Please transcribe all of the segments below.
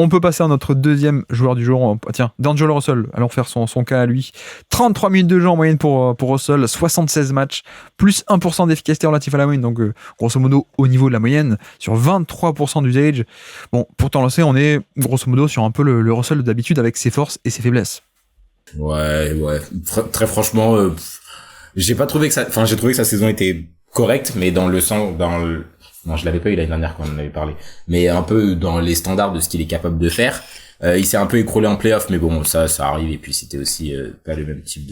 On peut passer à notre deuxième joueur du jour. Tiens, D'Angelo Russell, allons faire son cas à lui. 33 minutes de jeu en moyenne pour Russell, 76 matchs, plus 1% d'efficacité relative à la moyenne, donc grosso modo au niveau de la moyenne, sur 23% d'usage. Bon, pour t'en lancer, on est grosso modo sur un peu le Russell d'habitude avec ses forces et ses faiblesses. Ouais. Très franchement, j'ai trouvé que sa saison était correcte, mais non, je l'avais pas eu l'année dernière quand on en avait parlé, mais un peu dans les standards de ce qu'il est capable de faire. Il s'est un peu écroulé en playoff, mais bon, ça arrive, et puis c'était aussi pas le même type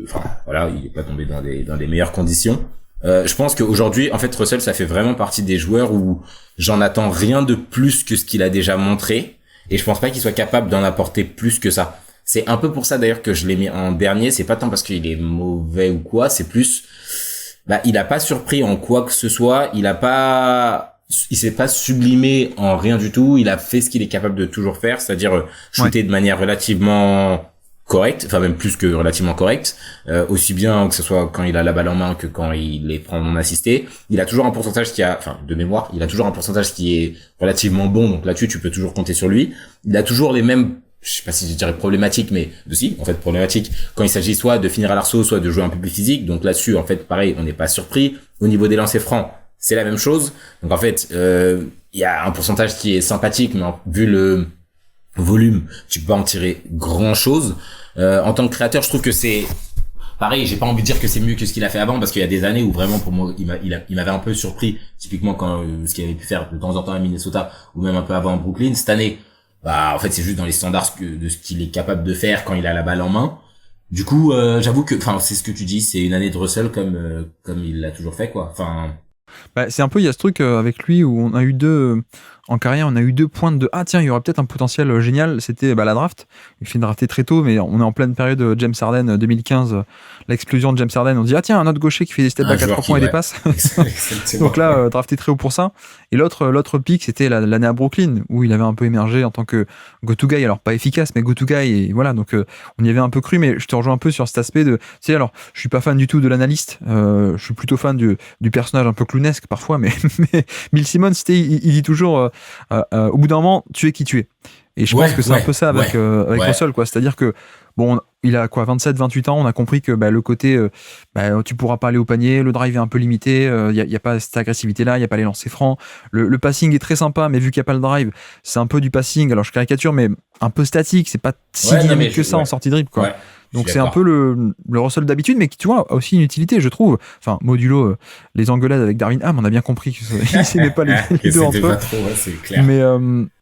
enfin voilà, il est pas tombé dans des meilleures conditions. Je pense qu'aujourd'hui, en fait, Russell, ça fait vraiment partie des joueurs où j'en attends rien de plus que ce qu'il a déjà montré, et je pense pas qu'il soit capable d'en apporter plus que ça. C'est un peu pour ça d'ailleurs que je l'ai mis en dernier. C'est pas tant parce qu'il est mauvais ou quoi, c'est plus il a pas surpris en quoi que ce soit, il s'est pas sublimé en rien du tout, il a fait ce qu'il est capable de toujours faire, c'est-à-dire shooter de manière relativement correcte, enfin même plus que relativement correcte, aussi bien que ce soit quand il a la balle en main que quand il les prend non assistés. Il a toujours un pourcentage de mémoire, il a toujours un pourcentage qui est relativement bon, donc là-dessus tu peux toujours compter sur lui. Il a toujours les mêmes, je sais pas si je dirais problématique, mais problématique quand il s'agit soit de finir à l'arceau, soit de jouer un peu plus physique. Donc là-dessus, en fait, pareil, on n'est pas surpris. Au niveau des lancers francs, c'est la même chose. Donc en fait, il y a un pourcentage qui est sympathique, mais vu le volume, tu peux pas en tirer grand chose. En tant que créateur, je trouve que c'est pareil, j'ai pas envie de dire que c'est mieux que ce qu'il a fait avant, parce qu'il y a des années où vraiment pour moi il m'avait un peu surpris, typiquement quand ce qu'il avait pu faire de temps en temps à Minnesota, ou même un peu avant à Brooklyn. Cette année, en fait, c'est juste dans les standards de ce qu'il est capable de faire quand il a la balle en main. Du coup, j'avoue que, c'est ce que tu dis, c'est une année de Russell comme il l'a toujours fait, quoi. C'est un peu, il y a ce truc avec lui où on a eu en carrière, on a eu 2 pointes de tiens, il y aurait peut-être un potentiel génial. C'était la draft. Il fait une draftée très tôt, mais on est en pleine période James Harden 2015, l'explosion de James Harden. On dit tiens, un autre gaucher qui fait des step back à 3 points et des passes. Donc là, drafté très haut pour ça. Et l'autre pick, c'était l'année à Brooklyn où il avait un peu émergé en tant que go-to guy, alors pas efficace, mais go-to guy. Et voilà, donc on y avait un peu cru, mais je te rejoins un peu sur cet aspect de. Tu sais, alors, je suis pas fan du tout de l'analyste. Je suis plutôt fan du personnage un peu clownesque parfois, mais Bill Simmons, il dit toujours. Au bout d'un moment, tu es qui tu es. Et je pense que c'est un peu ça avec Russell, quoi. C'est-à-dire que, bon, il a 27, 28 ans, on a compris que le côté, tu pourras pas aller au panier, le drive est un peu limité, il y a pas cette agressivité-là, il y a pas les lancers francs. Le passing est très sympa, mais vu qu'il y a pas le drive, c'est un peu du passing, alors je caricature, mais un peu statique, c'est pas si dynamique que ça en sortie de dribble, quoi. Donc c'est un peu le Russell d'habitude, mais qui, tu vois, a aussi une utilité, je trouve. Enfin, modulo les engueulades avec Darvin Ham, on a bien compris qu'ils s'aimaient pas les deux entre eux. C'est clair. Mais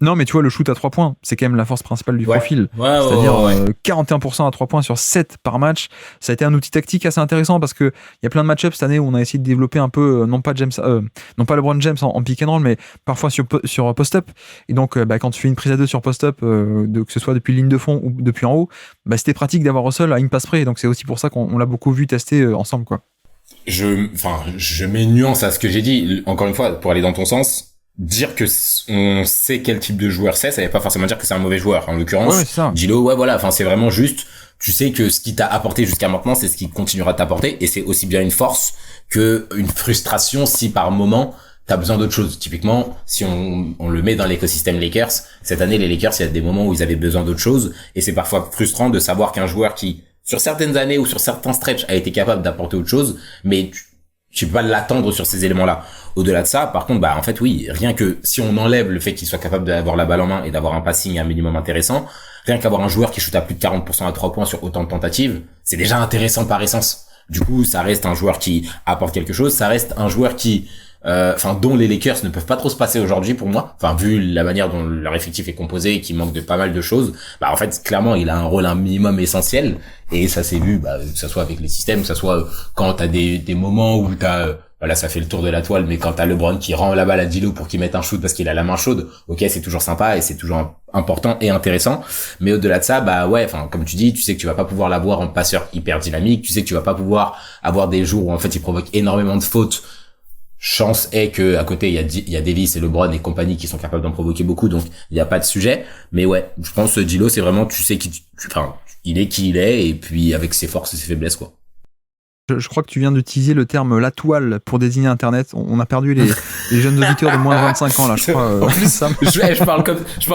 non, mais tu vois, le shoot à 3 points, c'est quand même la force principale du profil. C'est-à-dire 41% à 3 points sur 7 par match. Ça a été un outil tactique assez intéressant parce que il y a plein de match-ups cette année où on a essayé de développer un peu, non pas LeBron James en pick and roll, mais parfois sur post-up. Et donc, quand tu fais une prise à 2 sur post-up, que ce soit depuis ligne de fond ou depuis en haut, c'était pratique d'avoir Russell à une passe près, donc c'est aussi pour ça qu'on l'a beaucoup vu tester ensemble, quoi. Je mets une nuance à ce que j'ai dit, encore une fois, pour aller dans ton sens. Dire que on sait quel type de joueur c'est, ça veut pas forcément dire que c'est un mauvais joueur. En l'occurrence, Gilo, c'est vraiment juste, tu sais que ce qui t'a apporté jusqu'à maintenant, c'est ce qui continuera de t'apporter, et c'est aussi bien une force que une frustration si par moment t'as besoin d'autre chose. Typiquement, si on le met dans l'écosystème Lakers, cette année, les Lakers, il y a des moments où ils avaient besoin d'autre chose, et c'est parfois frustrant de savoir qu'un joueur qui, sur certaines années ou sur certains stretches, a été capable d'apporter autre chose, mais tu peux pas l'attendre sur ces éléments-là. Au-delà de ça, par contre, en fait, oui, rien que si on enlève le fait qu'il soit capable d'avoir la balle en main et d'avoir un passing un minimum intéressant, rien qu'avoir un joueur qui shoot à plus de 40% à 3 points sur autant de tentatives, c'est déjà intéressant par essence. Du coup, ça reste un joueur qui apporte quelque chose, ça reste un joueur qui dont les Lakers ne peuvent pas trop se passer aujourd'hui pour moi. Vu la manière dont leur effectif est composé et qui manque de pas mal de choses, en fait, clairement, il a un rôle un minimum essentiel. Et ça s'est vu, que ça soit avec les systèmes, que ça soit quand t'as des moments où t'as, là, ça fait le tour de la toile, mais quand t'as LeBron qui rend la balle à D'Lo pour qu'il mette un shoot parce qu'il a la main chaude, ok, c'est toujours sympa et c'est toujours important et intéressant. Mais au-delà de ça, comme tu dis, tu sais que tu vas pas pouvoir l'avoir en passeur hyper dynamique, tu sais que tu vas pas pouvoir avoir des jours où en fait il provoque énormément de fautes. Chance est que à côté il y a Davis et LeBron et compagnie qui sont capables d'en provoquer beaucoup, donc il y a pas de sujet. Mais je pense que D'Lo, c'est vraiment, tu sais il est qui il est, et puis avec ses forces et ses faiblesses, quoi. Je crois que tu viens d'utiliser le terme la toile pour désigner Internet. On a perdu les jeunes auditeurs de moins de 25 ans là, je crois. En plus, je parle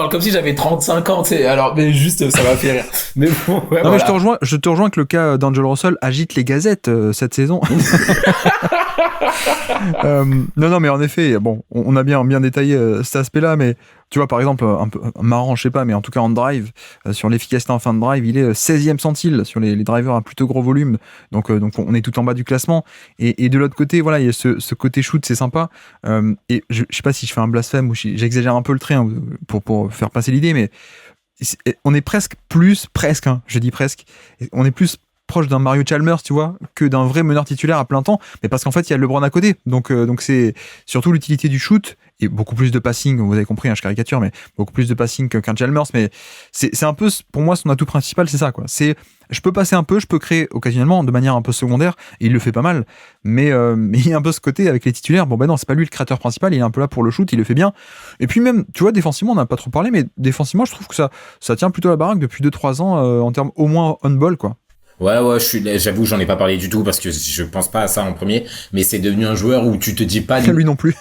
comme si j'avais 35 ans, tu sais. Alors, mais juste, ça m'a fait rire. Mais bon, ouais, non, voilà. mais je te rejoins que le cas d'Angelo Russell agite les gazettes cette saison. Non, mais en effet, bon, on a bien détaillé cet aspect-là, mais tu vois, par exemple, un peu marrant, je sais pas, mais en tout cas en drive, sur l'efficacité en fin de drive, il est 16e centile sur les drivers à plutôt gros volume, donc on est tout en bas du classement. Et de l'autre côté, voilà, il y a ce côté shoot, c'est sympa. Et je sais pas si je fais un blasphème ou si j'exagère un peu le trait hein, pour faire passer l'idée, mais on est presque, hein, je dis presque, on est plus proche d'un Mario Chalmers, tu vois, que d'un vrai meneur titulaire à plein temps, mais parce qu'en fait, il y a LeBron à côté. Donc c'est surtout l'utilité du shoot et beaucoup plus de passing, vous avez compris, hein, je caricature, mais beaucoup plus de passing qu'un Chalmers, mais c'est un peu, pour moi, son atout principal, c'est ça, quoi. Je peux passer un peu, je peux créer occasionnellement de manière un peu secondaire, et il le fait pas mal, mais il y a un peu ce côté avec les titulaires, bon ben non, c'est pas lui le créateur principal, il est un peu là pour le shoot, il le fait bien. Et puis même, tu vois, défensivement, on n'a pas trop parlé, mais défensivement, je trouve que ça tient plutôt la baraque depuis 2-3 ans, en termes au moins on-ball, quoi. Ouais, j'avoue, j'en ai pas parlé du tout parce que je pense pas à ça en premier, mais c'est devenu un joueur où tu te dis pas... Lui non plus.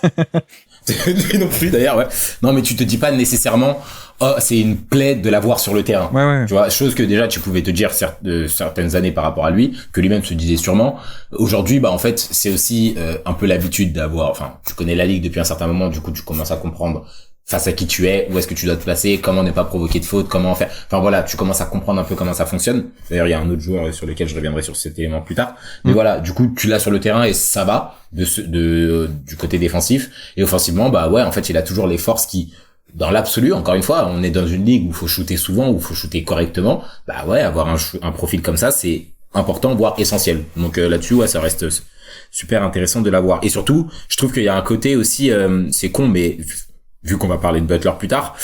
Lui non plus, d'ailleurs, ouais. Non, mais tu te dis pas nécessairement, oh, c'est une plaie de l'avoir sur le terrain. Ouais. Tu vois, chose que déjà tu pouvais te dire certaines années par rapport à lui, que lui-même se disait sûrement. Aujourd'hui, bah, en fait, c'est aussi un peu l'habitude d'avoir, enfin, tu connais la ligue depuis un certain moment, du coup, tu commences à comprendre face à qui tu es, où est-ce que tu dois te placer, comment ne pas provoquer de faute, comment faire. Enfin voilà, tu commences à comprendre un peu comment ça fonctionne. D'ailleurs, il y a un autre joueur sur lequel je reviendrai sur cet élément plus tard. Mais voilà, du coup, tu l'as sur le terrain et ça va du côté défensif. Et offensivement, bah ouais, en fait, il a toujours les forces qui, dans l'absolu, encore une fois, on est dans une ligue où il faut shooter souvent, où il faut shooter correctement. Bah ouais, avoir un profil comme ça, c'est important, voire essentiel. Donc là-dessus, ouais, ça reste super intéressant de l'avoir. Et surtout, je trouve qu'il y a un côté aussi, c'est con, mais vu qu'on va parler de Butler plus tard,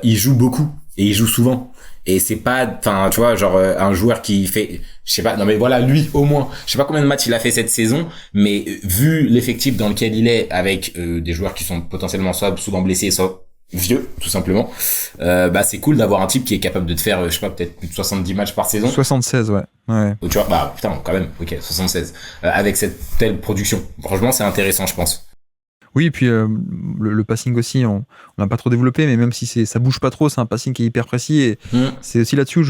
il joue beaucoup et il joue souvent. Et c'est pas, enfin, tu vois, genre un joueur qui fait, je sais pas, non mais voilà, lui au moins, je sais pas combien de matchs il a fait cette saison, mais vu l'effectif dans lequel il est, avec des joueurs qui sont potentiellement soit souvent blessés, soit vieux, tout simplement, bah c'est cool d'avoir un type qui est capable de te faire, je sais pas, peut-être plus de 70 matchs par saison. 76, ouais. Tu vois, bah putain, quand même, ok, 76, avec cette telle production. Franchement, c'est intéressant, je pense. Oui, et puis le passing aussi, on n'a pas trop développé, mais même si ça bouge pas trop, c'est un passing qui est hyper précis. Et c'est aussi là-dessus,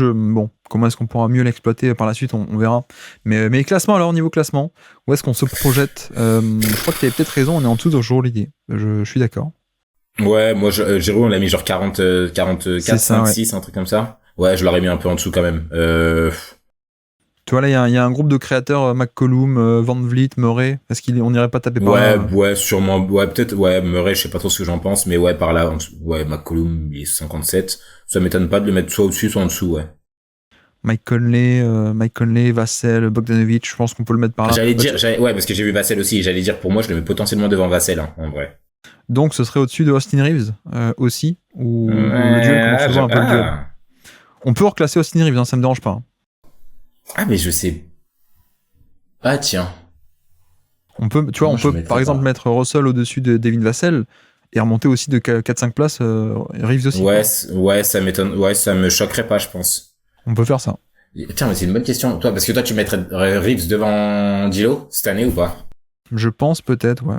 comment est-ce qu'on pourra mieux l'exploiter par la suite, on verra. Mais classement, alors, niveau classement, où est-ce qu'on se projette Je crois que tu avais peut-être raison, on est en dessous de Joe Holiday. Je suis d'accord. Ouais, moi, Jérôme, on l'a mis genre 44, 56, un truc comme ça. Ouais, je l'aurais mis un peu en dessous quand même. Tu vois, là, il y a un groupe de créateurs, McCollum, Van Vliet, Murray. Est-ce qu'on n'irait pas taper par là? Ouais, sûrement. Ouais, peut-être, ouais, Murray, je sais pas trop ce que j'en pense, mais ouais, par là, ouais, McCollum, il est 57. Ça m'étonne pas de le mettre soit au-dessus, soit en dessous, ouais. Mike Conley, Vassell, Bogdanovic, je pense qu'on peut le mettre par là. Ouais, parce que j'ai vu Vassell aussi, et j'allais dire, pour moi, je le mets potentiellement devant Vassell, hein, en vrai. Donc, ce serait au-dessus de Austin Reeves, aussi, ou le duel commence souvent un peu le duel. On peut reclasser Austin Reeves, hein, ça me dérange pas. Ah, mais je sais. Ah, tiens. On peut par exemple mettre Russell au-dessus de Devin Vassell et remonter aussi de 4-5 places Reeves aussi. Ouais, ça m'étonne. Ouais, ça me choquerait pas, je pense. On peut faire ça. Tiens, mais c'est une bonne question. Toi, parce que toi, tu mettrais Reeves devant D'Lo cette année ou pas? Je pense peut-être, ouais.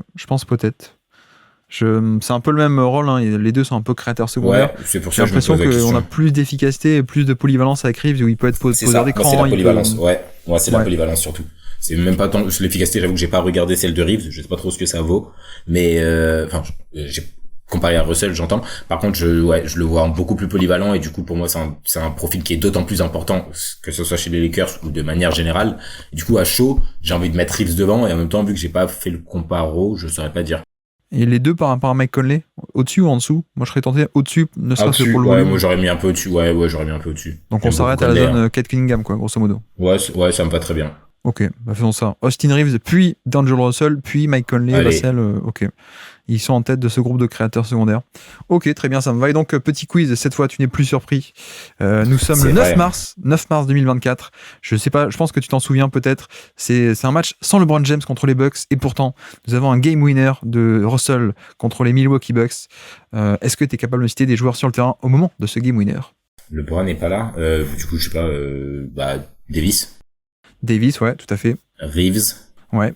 C'est un peu le même rôle, hein. Les deux sont un peu créateurs secondaires. Ouais, c'est pour ça. J'ai l'impression qu'on a plus d'efficacité et plus de polyvalence avec Reeves où il peut être poseur d'écran. C'est la polyvalence, ouais, c'est la polyvalence surtout. C'est même pas tant l'efficacité, j'avoue que j'ai pas regardé celle de Reeves, je sais pas trop ce que ça vaut, mais enfin, j'ai comparé à Russell, j'entends. Par contre, je le vois beaucoup plus polyvalent et du coup pour moi c'est un profil qui est d'autant plus important que ce soit chez les Lakers ou de manière générale. Et du coup à chaud, j'ai envie de mettre Reeves devant et en même temps vu que j'ai pas fait le comparo, je saurais pas dire. Et les deux par rapport à Mike Conley, au-dessus ou en dessous? Moi je serais tenté au-dessus, ne serait-ce que pour le volume. Moi j'aurais mis un peu au-dessus. Ouais, j'aurais mis un peu au-dessus. Donc on s'arrête à la zone Kate Cunningham, quoi, grosso modo. Ouais, ça me va très bien. Ok, bah faisons ça. Austin Reeves, puis D'Angelo Russell, puis Mike Conley, Vassell, ok. Ils sont en tête de ce groupe de créateurs secondaires. Ok, très bien, ça me va. Et donc, petit quiz, cette fois, tu n'es plus surpris. Nous sommes le 9 mars 2024. Je sais pas, je pense que tu t'en souviens peut-être. C'est un match sans LeBron James contre les Bucks. Et pourtant, nous avons un game winner de Russell contre les Milwaukee Bucks. Est-ce que tu es capable de citer des joueurs sur le terrain au moment de ce game winner? LeBron n'est pas là. Du coup, je sais pas, Davis. Davis, ouais, tout à fait. Reeves. Ouais.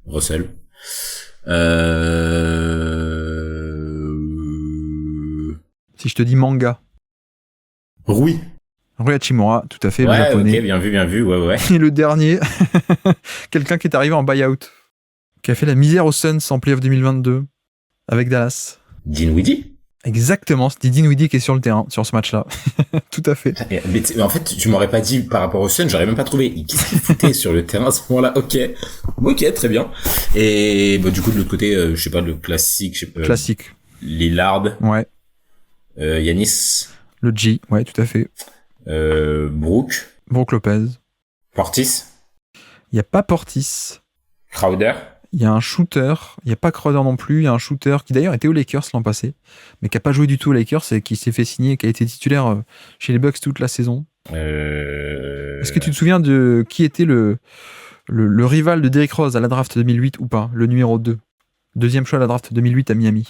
Russell. Si je te dis manga. Rui Hachimura, tout à fait, ouais, le japonais. Ok, bien vu, ouais. Et le dernier, quelqu'un qui est arrivé en buyout, qui a fait la misère aux Suns en playoff 2022 avec Dallas. Dinwiddie. Exactement, c'était Dinwiddie qui est sur le terrain, sur ce match-là. Tout à fait. Mais en fait, tu m'aurais pas dit par rapport aux Suns, j'aurais même pas trouvé. Qu'est-ce qu'il foutait sur le terrain à ce moment-là? Ok, très bien. Et du coup, de l'autre côté, je sais pas, le classique. Classique. Lillard. Ouais. Yanis. Le G, ouais, tout à fait. Brook Lopez. Portis. Il y a pas Portis. Crowder. Il y a un shooter, il n'y a pas Crowder non plus, il y a un shooter qui d'ailleurs était aux Lakers l'an passé, mais qui n'a pas joué du tout aux Lakers et qui s'est fait signer et qui a été titulaire chez les Bucks toute la saison. Est-ce que tu te souviens de qui était le rival de Derrick Rose à la draft 2008 ou pas? Le numéro 2. Deuxième choix à la draft 2008 à Miami.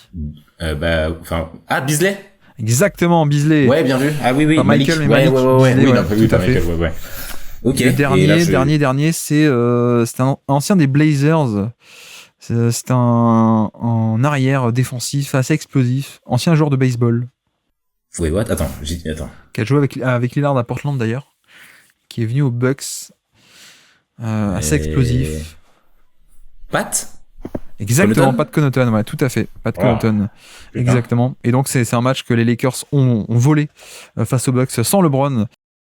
Beasley. Exactement, Beasley. Ouais, bien vu. Ah oui. Pas Michael, mais Malik. Oui, tout à fait. Ouais. Okay. Le dernier, c'est un ancien des Blazers. C'est un arrière défensif assez explosif, ancien joueur de baseball. Wait, what? Attends. Qui a joué avec Lillard à Portland d'ailleurs, qui est venu aux Bucks, assez explosif. Pat? Exactement, Pat Connaughton, ouais, tout à fait, Pat Connaughton, exactement. Et donc c'est un match que les Lakers ont volé face aux Bucks sans LeBron.